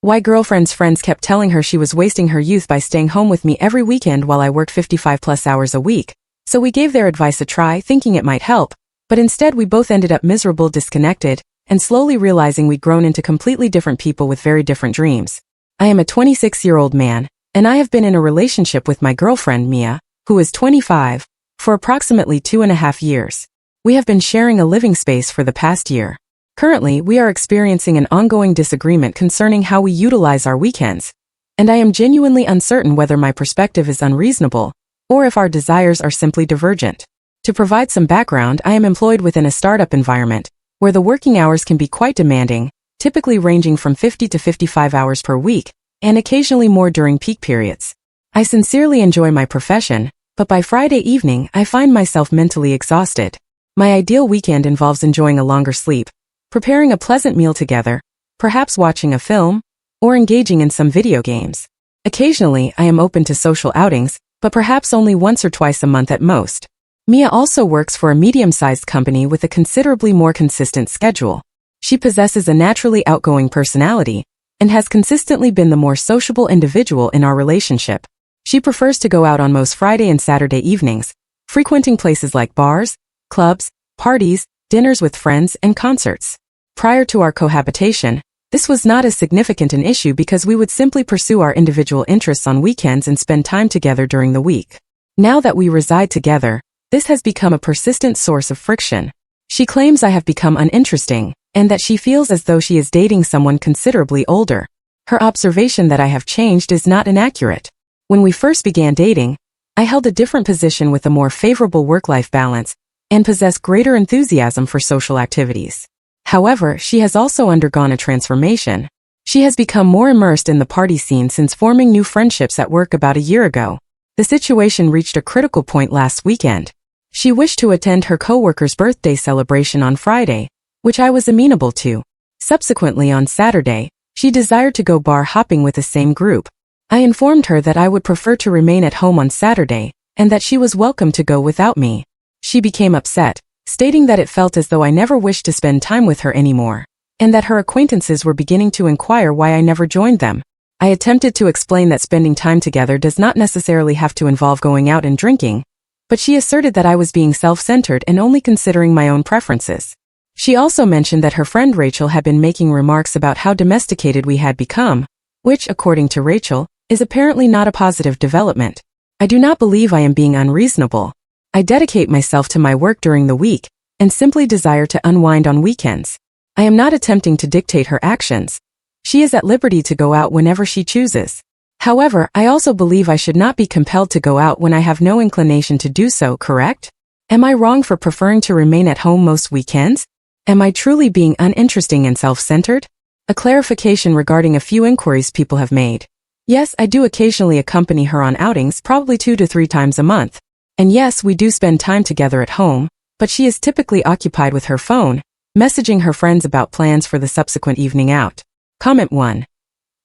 Why girlfriend's friends kept telling her she was wasting her youth by staying home with me every weekend while I worked 55+ hours a week. So we gave their advice a try, thinking it might help, but instead we both ended up miserable, disconnected, and slowly realizing we'd grown into completely different people with very different dreams. I am a 26-year-old man, and I have been in a relationship with my girlfriend, Mia, who is 25, for approximately 2.5 years. We have been sharing a living space for the past year. Currently, we are experiencing an ongoing disagreement concerning how we utilize our weekends, and I am genuinely uncertain whether my perspective is unreasonable, or if our desires are simply divergent. To provide some background, I am employed within a startup environment, where the working hours can be quite demanding, typically ranging from 50 to 55 hours per week, and occasionally more during peak periods. I sincerely enjoy my profession, but by Friday evening, I find myself mentally exhausted. My ideal weekend involves enjoying a longer sleep, preparing a pleasant meal together, perhaps watching a film, or engaging in some video games. Occasionally, I am open to social outings, but perhaps only once or twice a month at most. Mia also works for a medium-sized company with a considerably more consistent schedule. She possesses a naturally outgoing personality and has consistently been the more sociable individual in our relationship. She prefers to go out on most Friday and Saturday evenings, frequenting places like bars, clubs, parties, dinners with friends, and concerts. Prior to our cohabitation, this was not as significant an issue because we would simply pursue our individual interests on weekends and spend time together during the week. Now that we reside together, this has become a persistent source of friction. She claims I have become uninteresting, and that she feels as though she is dating someone considerably older. Her observation that I have changed is not inaccurate. When we first began dating, I held a different position with a more favorable work-life balance and possessed greater enthusiasm for social activities. However, she has also undergone a transformation. She has become more immersed in the party scene since forming new friendships at work about a year ago. The situation reached a critical point last weekend. She wished to attend her coworker's birthday celebration on Friday, which I was amenable to. Subsequently, on Saturday, she desired to go bar hopping with the same group. I informed her that I would prefer to remain at home on Saturday, and that she was welcome to go without me. She became upset, stating that it felt as though I never wished to spend time with her anymore, and that her acquaintances were beginning to inquire why I never joined them. I attempted to explain that spending time together does not necessarily have to involve going out and drinking, but she asserted that I was being self-centered and only considering my own preferences. She also mentioned that her friend Rachel had been making remarks about how domesticated we had become, which, according to Rachel, is apparently not a positive development. I do not believe I am being unreasonable. I dedicate myself to my work during the week and simply desire to unwind on weekends. I am not attempting to dictate her actions. She is at liberty to go out whenever she chooses. However, I also believe I should not be compelled to go out when I have no inclination to do so, correct? Am I wrong for preferring to remain at home most weekends? Am I truly being uninteresting and self-centered? A clarification regarding a few inquiries people have made. Yes, I do occasionally accompany her on outings, probably 2 to 3 times a month. And yes, we do spend time together at home, but she is typically occupied with her phone, messaging her friends about plans for the subsequent evening out. Comment 1.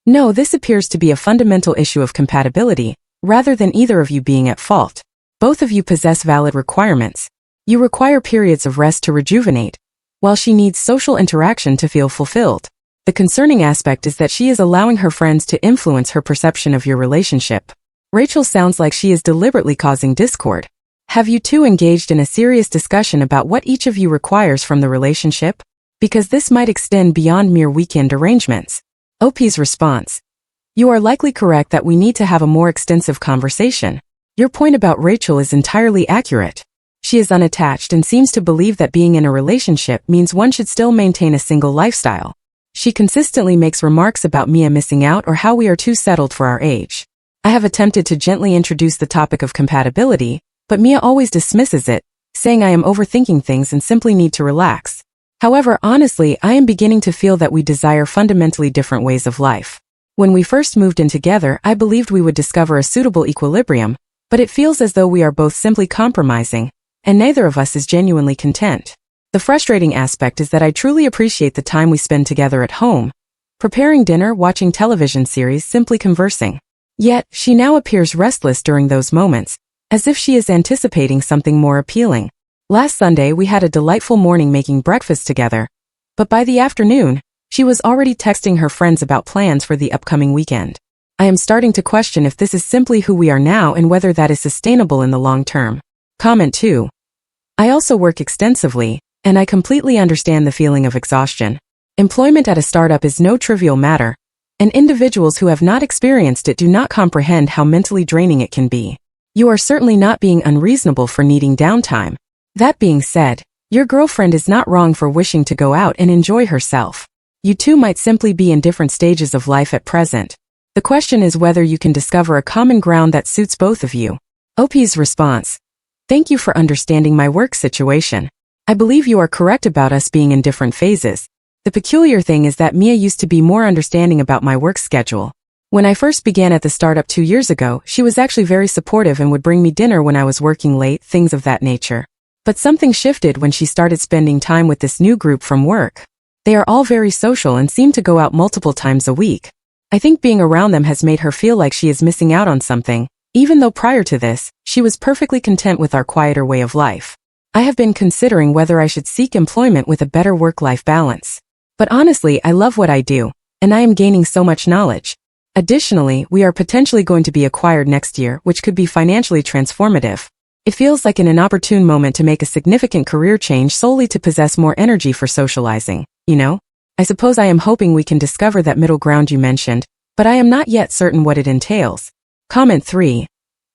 No, this appears to be a fundamental issue of compatibility, rather than either of you being at fault. Both of you possess valid requirements. You require periods of rest to rejuvenate, while she needs social interaction to feel fulfilled. The concerning aspect is that she is allowing her friends to influence her perception of your relationship. Rachel sounds like she is deliberately causing discord. Have you two engaged in a serious discussion about what each of you requires from the relationship? Because this might extend beyond mere weekend arrangements. OP's response. You are likely correct that we need to have a more extensive conversation. Your point about Rachel is entirely accurate. She is unattached and seems to believe that being in a relationship means one should still maintain a single lifestyle. She consistently makes remarks about Mia missing out or how we are too settled for our age. I have attempted to gently introduce the topic of compatibility, but Mia always dismisses it, saying I am overthinking things and simply need to relax. However, honestly, I am beginning to feel that we desire fundamentally different ways of life. When we first moved in together, I believed we would discover a suitable equilibrium, but it feels as though we are both simply compromising, and neither of us is genuinely content. The frustrating aspect is that I truly appreciate the time we spend together at home, preparing dinner, watching television series, simply conversing. Yet, she now appears restless during those moments, as if she is anticipating something more appealing. Last Sunday we had a delightful morning making breakfast together, but by the afternoon, She was already texting her friends about plans for the upcoming weekend. I am starting to question if this is simply who we are now and whether that is sustainable in the long term. Comment 2. I also work extensively, and I completely understand the feeling of exhaustion. Employment at a startup is no trivial matter, and individuals who have not experienced it do not comprehend how mentally draining it can be. You are certainly not being unreasonable for needing downtime. That being said, your girlfriend is not wrong for wishing to go out and enjoy herself. You two might simply be in different stages of life at present. The question is whether you can discover a common ground that suits both of you. OP's response. Thank you for understanding my work situation. I believe you are correct about us being in different phases. The peculiar thing is that Mia used to be more understanding about my work schedule. When I first began at the startup 2 years ago, she was actually very supportive and would bring me dinner when I was working late, things of that nature. But something shifted when she started spending time with this new group from work. They are all very social and seem to go out multiple times a week. I think being around them has made her feel like she is missing out on something, even though prior to this, she was perfectly content with our quieter way of life. I have been considering whether I should seek employment with a better work-life balance. But honestly, I love what I do, and I am gaining so much knowledge. Additionally, we are potentially going to be acquired next year, which could be financially transformative. It feels like an inopportune moment to make a significant career change solely to possess more energy for socializing, you know? I suppose I am hoping we can discover that middle ground you mentioned, but I am not yet certain what it entails. Comment 3.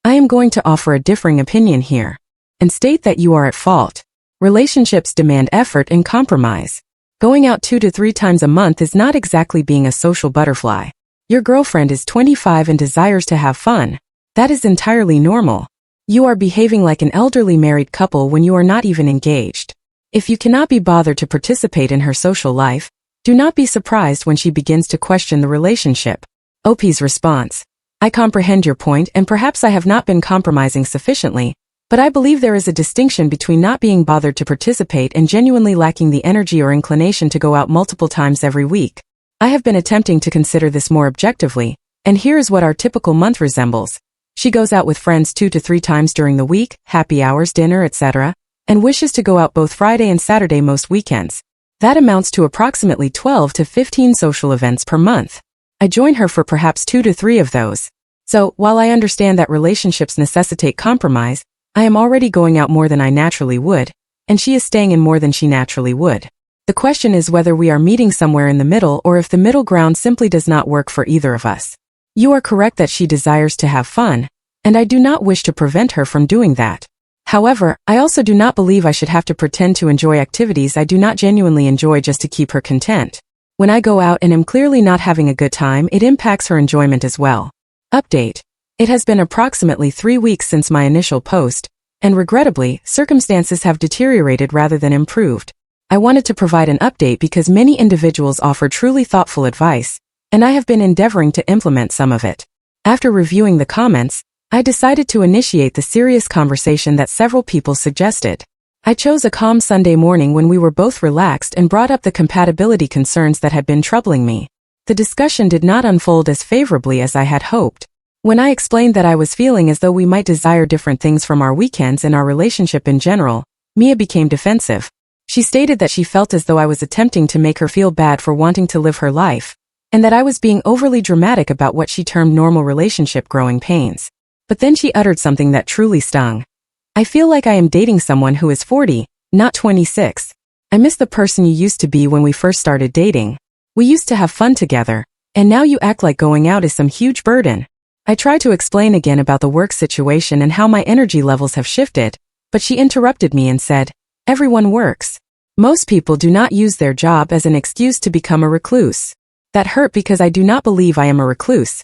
I am going to offer a differing opinion here, and state that you are at fault. Relationships demand effort and compromise. Going out 2 to 3 times a month is not exactly being a social butterfly. Your girlfriend is 25 and desires to have fun. That is entirely normal. You are behaving like an elderly married couple when you are not even engaged. If you cannot be bothered to participate in her social life, do not be surprised when she begins to question the relationship. OP's response. I comprehend your point and perhaps I have not been compromising sufficiently, but I believe there is a distinction between not being bothered to participate and genuinely lacking the energy or inclination to go out multiple times every week. I have been attempting to consider this more objectively, and here is what our typical month resembles. She goes out with friends 2 to 3 times during the week, happy hours, dinner, etc., and wishes to go out both Friday and Saturday most weekends. That amounts to approximately 12 to 15 social events per month. I join her for perhaps 2 to 3 of those. So, while I understand that relationships necessitate compromise, I am already going out more than I naturally would, and she is staying in more than she naturally would. The question is whether we are meeting somewhere in the middle or if the middle ground simply does not work for either of us. You are correct that she desires to have fun, and I do not wish to prevent her from doing that. However, I also do not believe I should have to pretend to enjoy activities I do not genuinely enjoy just to keep her content. When I go out and am clearly not having a good time, it impacts her enjoyment as well. Update. It has been approximately 3 weeks since my initial post, and regrettably, circumstances have deteriorated rather than improved. I wanted to provide an update because many individuals offer truly thoughtful advice, and I have been endeavoring to implement some of it. After reviewing the comments, I decided to initiate the serious conversation that several people suggested. I chose a calm Sunday morning when we were both relaxed and brought up the compatibility concerns that had been troubling me. The discussion did not unfold as favorably as I had hoped. When I explained that I was feeling as though we might desire different things from our weekends and our relationship in general, Mia became defensive. She stated that she felt as though I was attempting to make her feel bad for wanting to live her life, and that I was being overly dramatic about what she termed normal relationship growing pains. But then she uttered something that truly stung. I feel like I am dating someone who is 40, not 26. I miss the person you used to be when we first started dating. We used to have fun together, and now you act like going out is some huge burden. I tried to explain again about the work situation and how my energy levels have shifted, but she interrupted me and said, everyone works. Most people do not use their job as an excuse to become a recluse. That hurt because I do not believe I am a recluse.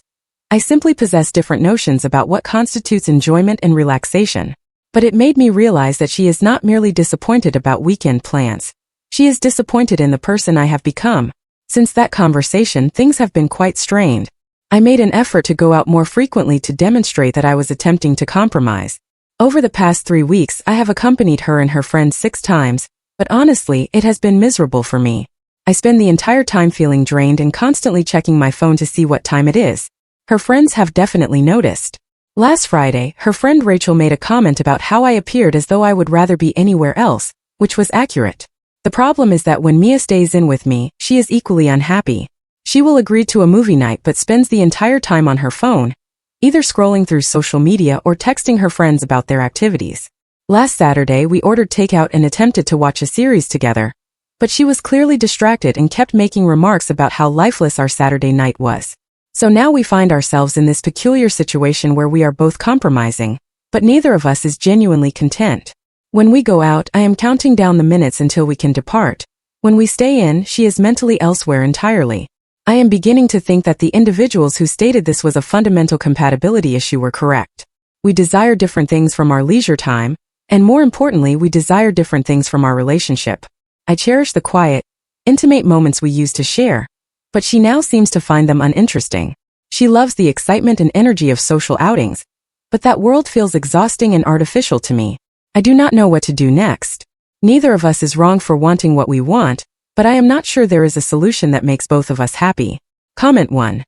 I simply possess different notions about what constitutes enjoyment and relaxation. But it made me realize that she is not merely disappointed about weekend plans. She is disappointed in the person I have become. Since that conversation, things have been quite strained. I made an effort to go out more frequently to demonstrate that I was attempting to compromise. Over the past 3 weeks, I have accompanied her and her friends 6 times, but honestly, it has been miserable for me. I spend the entire time feeling drained and constantly checking my phone to see what time it is. Her friends have definitely noticed. Last Friday, her friend Rachel made a comment about how I appeared as though I would rather be anywhere else, which was accurate. The problem is that when Mia stays in with me, she is equally unhappy. She will agree to a movie night but spends the entire time on her phone, either scrolling through social media or texting her friends about their activities. Last Saturday we ordered takeout and attempted to watch a series together, but she was clearly distracted and kept making remarks about how lifeless our Saturday night was. So now we find ourselves in this peculiar situation where we are both compromising, but neither of us is genuinely content. When we go out, I am counting down the minutes until we can depart. When we stay in, she is mentally elsewhere entirely. I am beginning to think that the individuals who stated this was a fundamental compatibility issue were correct. We desire different things from our leisure time, and more importantly, we desire different things from our relationship. I cherish the quiet, intimate moments we used to share, but she now seems to find them uninteresting. She loves the excitement and energy of social outings, but that world feels exhausting and artificial to me. I do not know what to do next. Neither of us is wrong for wanting what we want, but I am not sure there is a solution that makes both of us happy. Comment 1.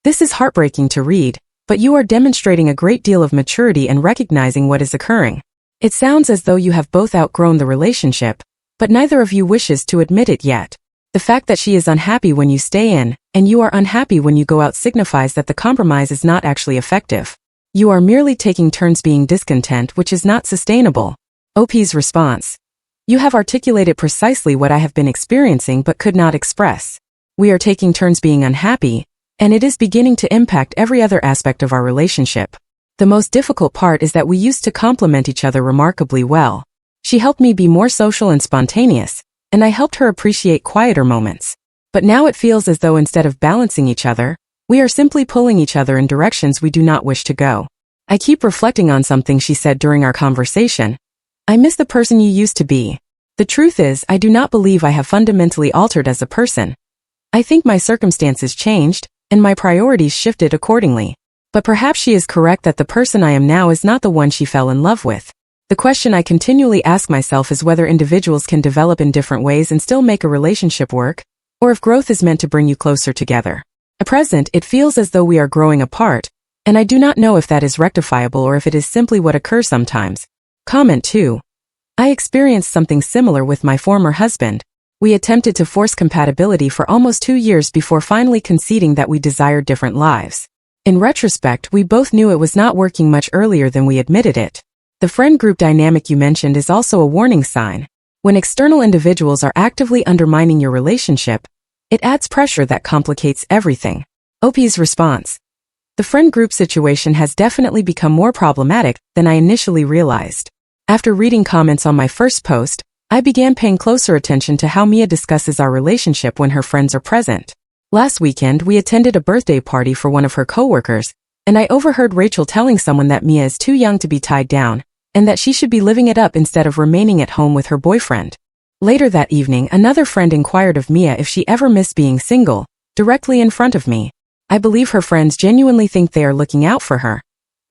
This is heartbreaking to read, but you are demonstrating a great deal of maturity and recognizing what is occurring. It sounds as though you have both outgrown the relationship, but neither of you wishes to admit it yet. The fact that she is unhappy when you stay in, and you are unhappy when you go out signifies that the compromise is not actually effective. You are merely taking turns being discontent, which is not sustainable. OP's response. You have articulated precisely what I have been experiencing but could not express. We are taking turns being unhappy, and it is beginning to impact every other aspect of our relationship. The most difficult part is that we used to complement each other remarkably well. She helped me be more social and spontaneous, and I helped her appreciate quieter moments. But now it feels as though instead of balancing each other, we are simply pulling each other in directions we do not wish to go. I keep reflecting on something she said during our conversation. I miss the person you used to be. The truth is, I do not believe I have fundamentally altered as a person. I think my circumstances changed, and my priorities shifted accordingly. But perhaps she is correct that the person I am now is not the one she fell in love with. The question I continually ask myself is whether individuals can develop in different ways and still make a relationship work, or if growth is meant to bring you closer together. At present, it feels as though we are growing apart, and I do not know if that is rectifiable or if it is simply what occurs sometimes. Comment 2. I experienced something similar with my former husband. We attempted to force compatibility for almost 2 years before finally conceding that we desired different lives. In retrospect, we both knew it was not working much earlier than we admitted it. The friend group dynamic you mentioned is also a warning sign. When external individuals are actively undermining your relationship, it adds pressure that complicates everything. OP's response. The friend group situation has definitely become more problematic than I initially realized. After reading comments on my first post, I began paying closer attention to how Mia discusses our relationship when her friends are present. Last weekend, we attended a birthday party for one of her coworkers, and I overheard Rachel telling someone that Mia is too young to be tied down, and that she should be living it up instead of remaining at home with her boyfriend. Later that evening, another friend inquired of Mia if she ever missed being single, directly in front of me. I believe her friends genuinely think they are looking out for her,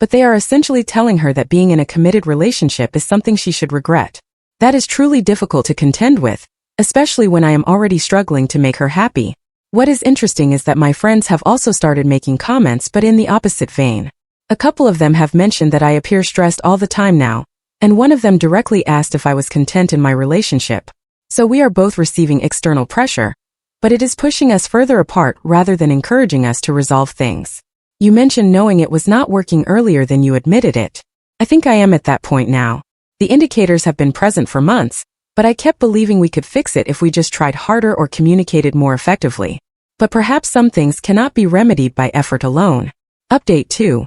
but they are essentially telling her that being in a committed relationship is something she should regret. That is truly difficult to contend with, especially when I am already struggling to make her happy. What is interesting is that my friends have also started making comments but in the opposite vein. A couple of them have mentioned that I appear stressed all the time now, and one of them directly asked if I was content in my relationship. So we are both receiving external pressure, but it is pushing us further apart rather than encouraging us to resolve things. You mentioned knowing it was not working earlier than you admitted it. I think I am at that point now. The indicators have been present for months, but I kept believing we could fix it if we just tried harder or communicated more effectively. But perhaps some things cannot be remedied by effort alone. Update 2.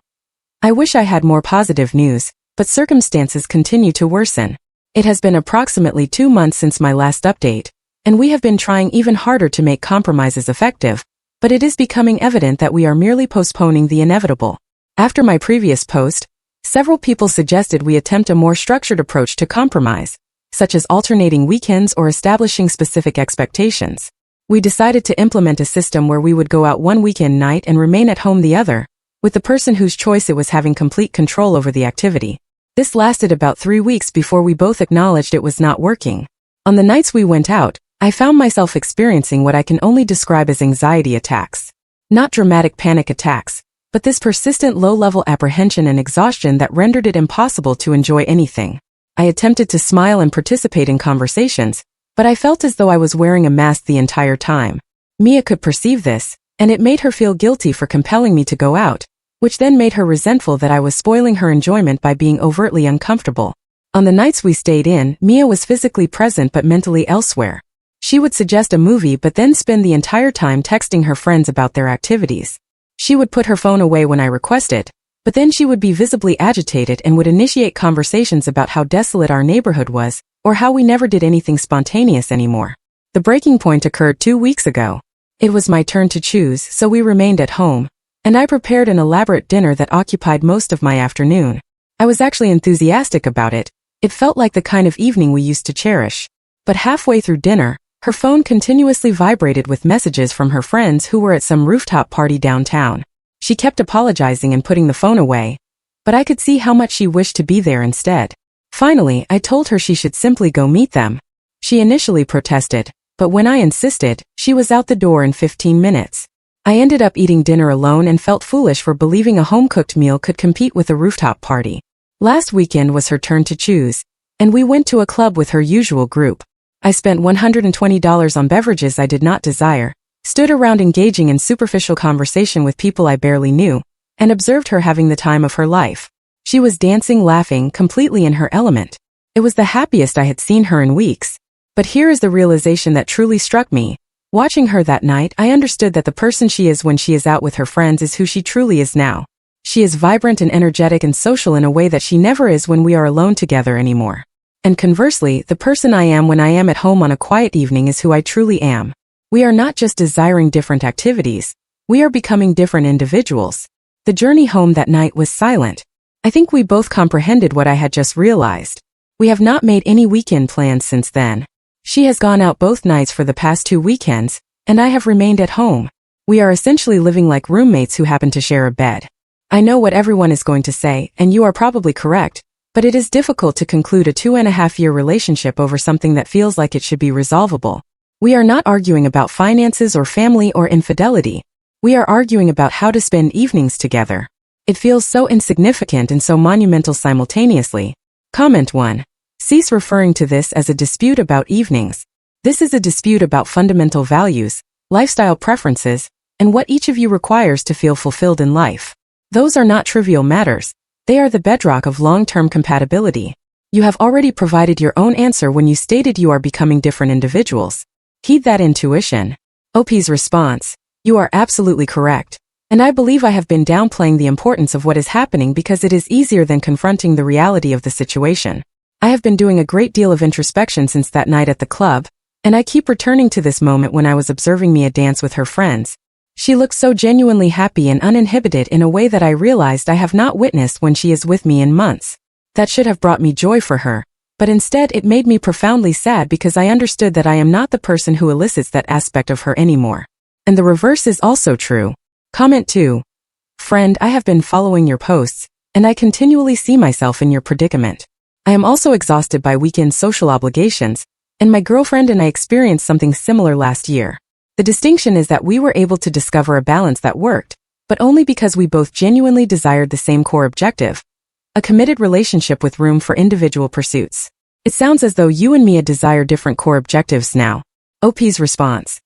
I wish I had more positive news, but circumstances continue to worsen. It has been approximately 2 months since my last update, and we have been trying even harder to make compromises effective, but it is becoming evident that we are merely postponing the inevitable. After my previous post, several people suggested we attempt a more structured approach to compromise, such as alternating weekends or establishing specific expectations. We decided to implement a system where we would go out one weekend night and remain at home the other, with the person whose choice it was having complete control over the activity. This lasted about 3 weeks before we both acknowledged it was not working. On the nights we went out, I found myself experiencing what I can only describe as anxiety attacks. Not dramatic panic attacks, but this persistent low-level apprehension and exhaustion that rendered it impossible to enjoy anything. I attempted to smile and participate in conversations, But I felt as though I was wearing a mask the entire time. Mia could perceive this, and it made her feel guilty for compelling me to go out, which then made her resentful that I was spoiling her enjoyment by being overtly uncomfortable. On the nights we stayed in, Mia was physically present but mentally elsewhere. She would suggest a movie but then spend the entire time texting her friends about their activities. She would put her phone away when I requested, but then she would be visibly agitated and would initiate conversations about how desolate our neighborhood was, or how we never did anything spontaneous anymore. The breaking point occurred 2 weeks ago. It was my turn to choose, so we remained at home, and I prepared an elaborate dinner that occupied most of my afternoon. I was actually enthusiastic about it. It felt like the kind of evening we used to cherish. But halfway through dinner, her phone continuously vibrated with messages from her friends who were at some rooftop party downtown. She kept apologizing and putting the phone away, but I could see how much she wished to be there instead. Finally, I told her she should simply go meet them. She initially protested, but when I insisted, she was out the door in 15 minutes. I ended up eating dinner alone and felt foolish for believing a home-cooked meal could compete with a rooftop party. Last weekend was her turn to choose, and we went to a club with her usual group. I spent $120 on beverages I did not desire, stood around engaging in superficial conversation with people I barely knew, and observed her having the time of her life. She was dancing, laughing, completely in her element. It was the happiest I had seen her in weeks. But here is the realization that truly struck me. Watching her that night, I understood that the person she is when she is out with her friends is who she truly is now. She is vibrant and energetic and social in a way that she never is when we are alone together anymore. And conversely, the person I am when I am at home on a quiet evening is who I truly am. We are not just desiring different activities, we are becoming different individuals. The journey home that night was silent. I think we both comprehended what I had just realized. We have not made any weekend plans since then. She has gone out both nights for the past 2 weekends, and I have remained at home. We are essentially living like roommates who happen to share a bed. I know what everyone is going to say, and you are probably correct, but it is difficult to conclude a 2.5-year relationship over something that feels like it should be resolvable. We are not arguing about finances or family or infidelity. We are arguing about how to spend evenings together. It feels so insignificant and so monumental simultaneously. Comment 1. Cease referring to this as a dispute about evenings. This is a dispute about fundamental values, lifestyle preferences, and what each of you requires to feel fulfilled in life. Those are not trivial matters. They are the bedrock of long-term compatibility. You have already provided your own answer when you stated you are becoming different individuals. Heed that intuition. OP's response. You are absolutely correct. And I believe I have been downplaying the importance of what is happening because it is easier than confronting the reality of the situation. I have been doing a great deal of introspection since that night at the club, and I keep returning to this moment when I was observing Mia dance with her friends. She looked so genuinely happy and uninhibited in a way that I realized I have not witnessed when she is with me in months. That should have brought me joy for her, but instead it made me profoundly sad because I understood that I am not the person who elicits that aspect of her anymore. And the reverse is also true. Comment 2. Friend, I have been following your posts, and I continually see myself in your predicament. I am also exhausted by weekend social obligations, and my girlfriend and I experienced something similar last year. The distinction is that we were able to discover a balance that worked, but only because we both genuinely desired the same core objective, a committed relationship with room for individual pursuits. It sounds as though you and Mia desire different core objectives now. OP's response.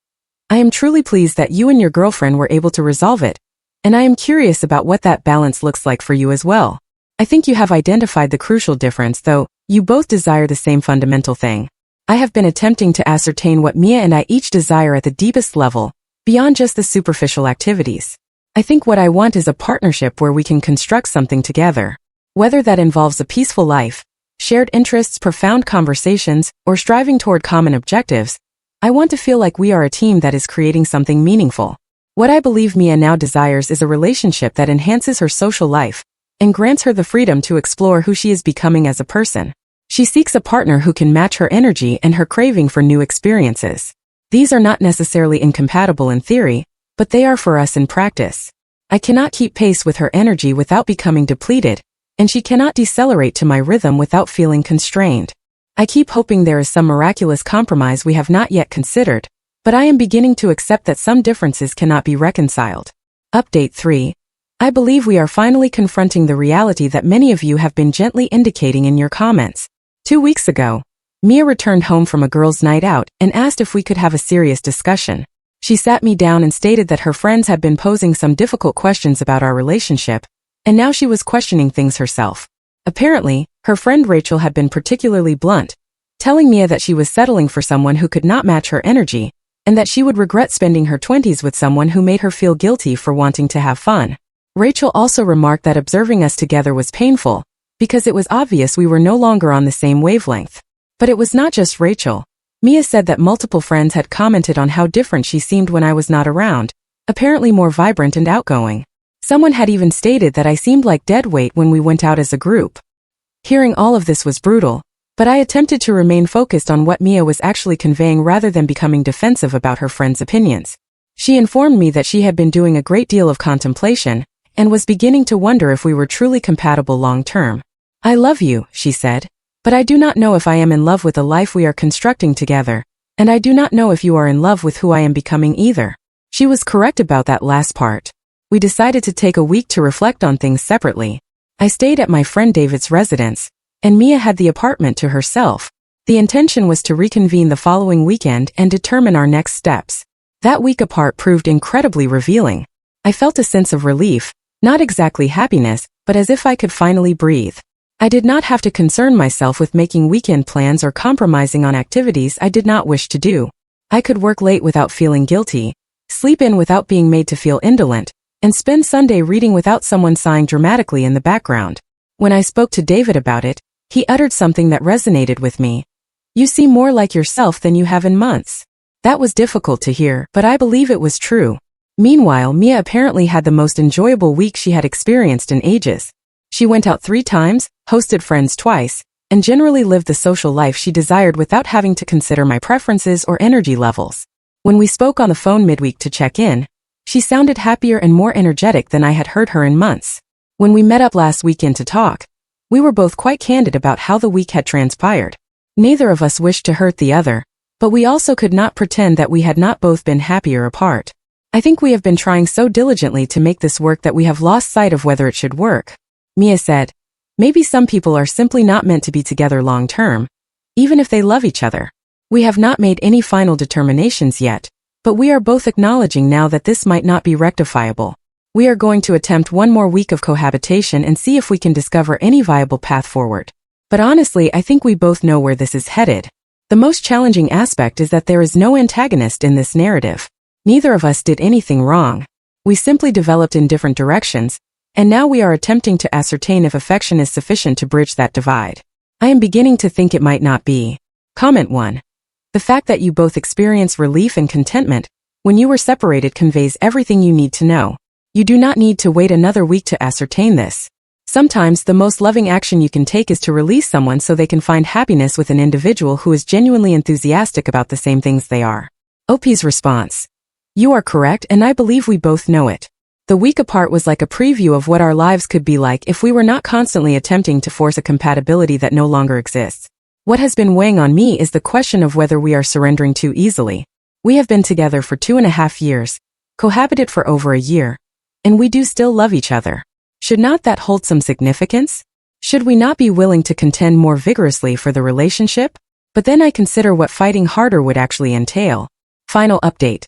I am truly pleased that you and your girlfriend were able to resolve it, and I am curious about what that balance looks like for you as well. I think you have identified the crucial difference, though. You both desire the same fundamental thing. I have been attempting to ascertain what Mia and I each desire at the deepest level, beyond just the superficial activities. I think what I want is a partnership where we can construct something together. Whether that involves a peaceful life, shared interests, profound conversations, or striving toward common objectives, I want to feel like we are a team that is creating something meaningful. What I believe Mia now desires is a relationship that enhances her social life and grants her the freedom to explore who she is becoming as a person. She seeks a partner who can match her energy and her craving for new experiences. These are not necessarily incompatible in theory, but they are for us in practice. I cannot keep pace with her energy without becoming depleted, and she cannot decelerate to my rhythm without feeling constrained. I keep hoping there is some miraculous compromise we have not yet considered, but I am beginning to accept that some differences cannot be reconciled. Update 3. I believe we are finally confronting the reality that many of you have been gently indicating in your comments. 2 weeks ago, Mia returned home from a girls' night out and asked if we could have a serious discussion. She sat me down and stated that her friends had been posing some difficult questions about our relationship, and now she was questioning things herself. Apparently, her friend Rachel had been particularly blunt, telling Mia that she was settling for someone who could not match her energy, and that she would regret spending her 20s with someone who made her feel guilty for wanting to have fun. Rachel also remarked that observing us together was painful, because it was obvious we were no longer on the same wavelength. But it was not just Rachel. Mia said that multiple friends had commented on how different she seemed when I was not around, apparently more vibrant and outgoing. Someone had even stated that I seemed like dead weight when we went out as a group. Hearing all of this was brutal, but I attempted to remain focused on what Mia was actually conveying rather than becoming defensive about her friends' opinions. She informed me that she had been doing a great deal of contemplation, and was beginning to wonder if we were truly compatible long-term. "I love you," she said, "but I do not know if I am in love with the life we are constructing together, and I do not know if you are in love with who I am becoming either." She was correct about that last part. We decided to take a week to reflect on things separately. I stayed at my friend David's residence, and Mia had the apartment to herself. The intention was to reconvene the following weekend and determine our next steps. That week apart proved incredibly revealing. I felt a sense of relief, not exactly happiness, but as if I could finally breathe. I did not have to concern myself with making weekend plans or compromising on activities I did not wish to do. I could work late without feeling guilty, sleep in without being made to feel indolent, and spend Sunday reading without someone sighing dramatically in the background. When I spoke to David about it, he uttered something that resonated with me. "You seem more like yourself than you have in months." That was difficult to hear, but I believe it was true. Meanwhile, Mia apparently had the most enjoyable week she had experienced in ages. She went out 3 times, hosted friends twice, and generally lived the social life she desired without having to consider my preferences or energy levels. When we spoke on the phone midweek to check in, she sounded happier and more energetic than I had heard her in months. When we met up last weekend to talk, we were both quite candid about how the week had transpired. Neither of us wished to hurt the other, but we also could not pretend that we had not both been happier apart. "I think we have been trying so diligently to make this work that we have lost sight of whether it should work," Mia said. "Maybe some people are simply not meant to be together long term, even if they love each other. We have not made any final determinations yet, but we are both acknowledging now that this might not be rectifiable. We are going to attempt one more week of cohabitation and see if we can discover any viable path forward. But honestly, I think we both know where this is headed. The most challenging aspect is that there is no antagonist in this narrative. Neither of us did anything wrong. We simply developed in different directions, and now we are attempting to ascertain if affection is sufficient to bridge that divide. I am beginning to think it might not be." Comment 1. The fact that you both experience relief and contentment when you were separated conveys everything you need to know. You do not need to wait another week to ascertain this. Sometimes the most loving action you can take is to release someone so they can find happiness with an individual who is genuinely enthusiastic about the same things they are. OP's response. "You are correct, and I believe we both know it. The week apart was like a preview of what our lives could be like if we were not constantly attempting to force a compatibility that no longer exists. What has been weighing on me is the question of whether we are surrendering too easily. We have been together for 2.5 years, cohabited for over a year, and we do still love each other. Should not that hold some significance? Should we not be willing to contend more vigorously for the relationship? But then I consider what fighting harder would actually entail." Final update.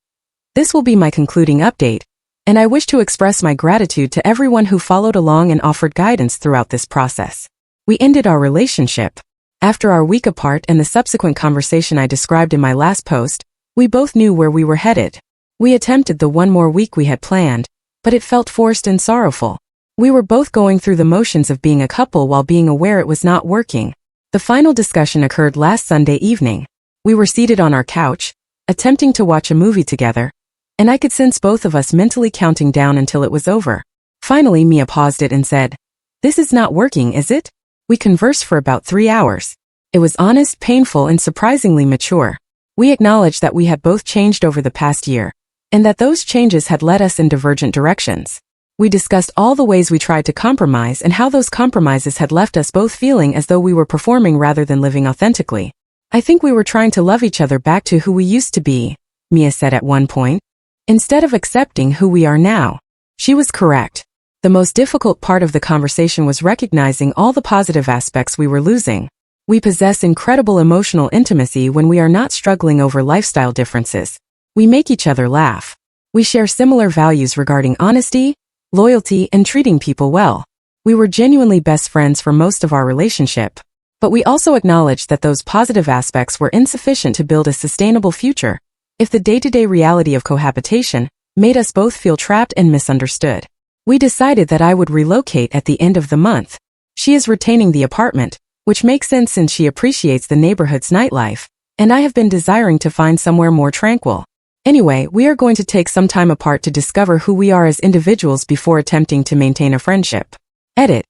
This will be my concluding update, and I wish to express my gratitude to everyone who followed along and offered guidance throughout this process. We ended our relationship. After our week apart and the subsequent conversation I described in my last post, we both knew where we were headed. We attempted the one more week we had planned, but it felt forced and sorrowful. We were both going through the motions of being a couple while being aware it was not working. The final discussion occurred last Sunday evening. We were seated on our couch, attempting to watch a movie together, and I could sense both of us mentally counting down until it was over. Finally, Mia paused it and said, "This is not working, is it?" We conversed for about 3 hours. It was honest, painful, and surprisingly mature. We acknowledged that we had both changed over the past year, and that those changes had led us in divergent directions. We discussed all the ways we tried to compromise and how those compromises had left us both feeling as though we were performing rather than living authentically. "I think we were trying to love each other back to who we used to be," Mia said at one point, "instead of accepting who we are now." She was correct. The most difficult part of the conversation was recognizing all the positive aspects we were losing. We possess incredible emotional intimacy when we are not struggling over lifestyle differences. We make each other laugh. We share similar values regarding honesty, loyalty, and treating people well. We were genuinely best friends for most of our relationship. But we also acknowledged that those positive aspects were insufficient to build a sustainable future. If the day-to-day reality of cohabitation made us both feel trapped and misunderstood, we decided that I would relocate at the end of the month. She is retaining the apartment, which makes sense since she appreciates the neighborhood's nightlife, and I have been desiring to find somewhere more tranquil. Anyway, we are going to take some time apart to discover who we are as individuals before attempting to maintain a friendship. Edit.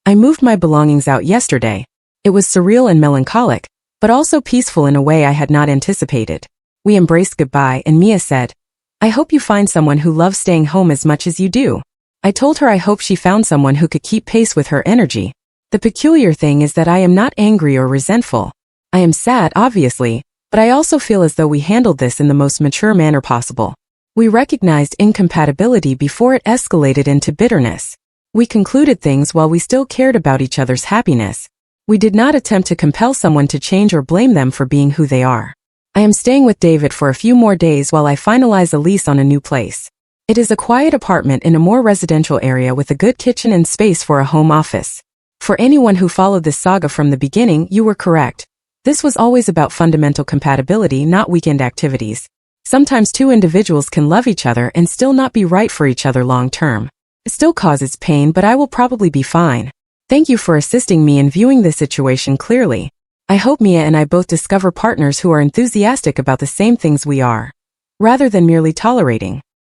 I moved my belongings out yesterday. It was surreal and melancholic, but also peaceful in a way I had not anticipated. We embraced goodbye and Mia said, "I hope you find someone who loves staying home as much as you do." I told her I hope she found someone who could keep pace with her energy. The peculiar thing is that I am not angry or resentful. I am sad, obviously, but I also feel as though we handled this in the most mature manner possible. We recognized incompatibility before it escalated into bitterness. We concluded things while we still cared about each other's happiness. We did not attempt to compel someone to change or blame them for being who they are. I am staying with David for a few more days while I finalize a lease on a new place. It is a quiet apartment in a more residential area with a good kitchen and space for a home office. For anyone who followed this saga from the beginning, you were correct. This was always about fundamental compatibility, not weekend activities. Sometimes two individuals can love each other and still not be right for each other long term. It still causes pain, but I will probably be fine. Thank you for assisting me in viewing this situation clearly. I hope Mia and I both discover partners who are enthusiastic about the same things we are, rather than merely tolerating.